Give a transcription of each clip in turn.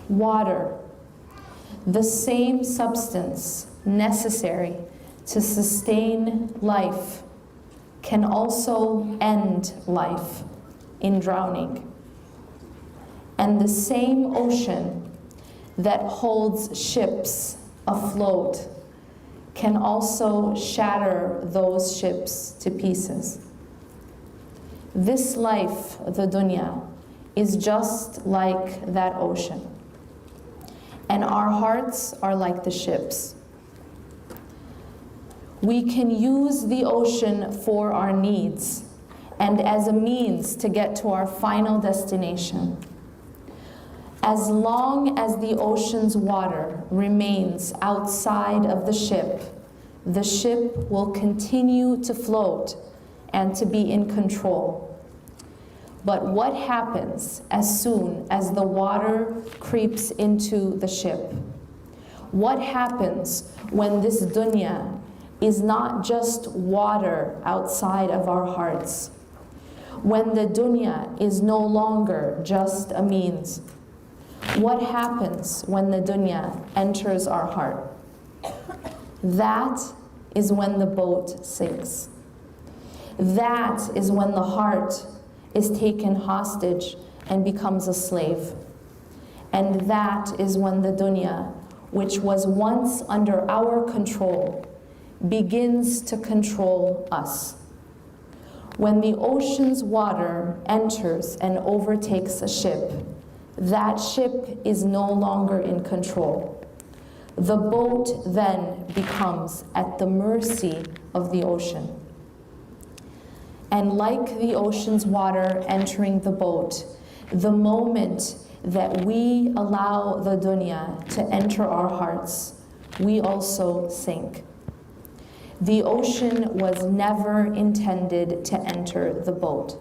water, the same substance necessary to sustain life, can also end life in drowning. And the same ocean that holds ships afloat can also shatter those ships to pieces. This life, the dunya, is just like that ocean. And our hearts are like the ships. We can use the ocean for our needs and as a means to get to our final destination. As long as the ocean's water remains outside of the ship will continue to float and to be in control. But what happens as soon as the water creeps into the ship? What happens when this dunya is not just water outside of our hearts? When the dunya is no longer just a means? What happens when the dunya enters our heart? That is when the boat sinks. That is when the heart is taken hostage and becomes a slave. And that is when the dunya, which was once under our control, begins to control us. When the ocean's water enters and overtakes a ship, that ship is no longer in control. The boat then becomes at the mercy of the ocean. And like the ocean's water entering the boat, the moment that we allow the dunya to enter our hearts, we also sink. The ocean was never intended to enter the boat.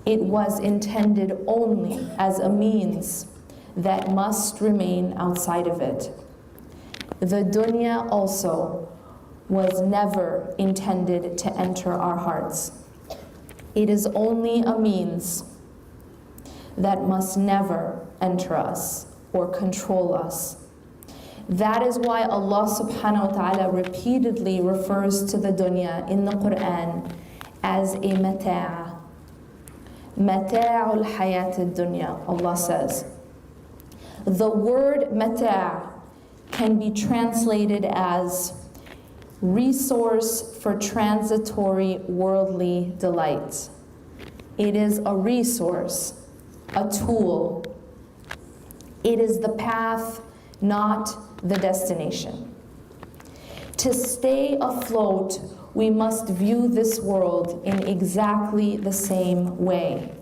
It was intended only as a means that must remain outside of it. The dunya also was never intended to enter our hearts. It is only a means that must never enter us or control us. That is why Allah subhanahu wa ta'ala repeatedly refers to the dunya in the Quran as a mata'. Mata'ul hayat ad-dunya, Allah says. The word mata' can be translated as resource for transitory worldly delight. It is a resource, a tool. It is the path, not the destination. To stay afloat, we must view this world in exactly the same way.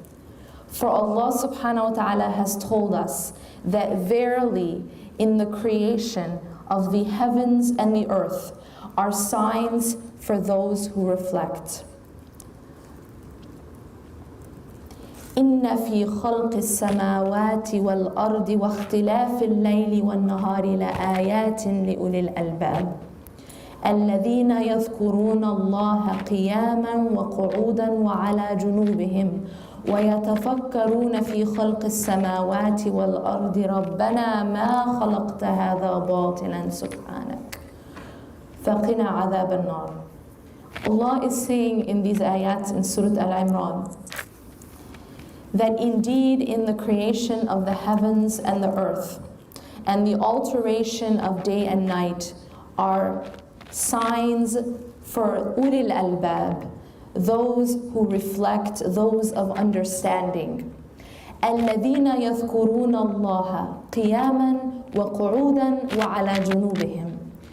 For Allah subhanahu wa ta'ala has told us that verily in the creation of the heavens and the earth are signs for those who reflect. إن في خلق السماوات والأرض واختلاف الليل والنهار لآيات لأولي الألباب الذين يذكرون الله قياما وقعودا وعلى جنوبهم ويتفكرون في خلق السماوات والأرض ربنا ما خلقت هذا باطلا سبحانك فقنا عذاب النار. Allah is saying in these ayats in Surah Al-Imran that indeed in the creation of the heavens and the earth and the alteration of day and night are signs for ulil albab, those who reflect, those of understanding. الذين يذكرون الله قياما وقعودا وعلى جنوبهم.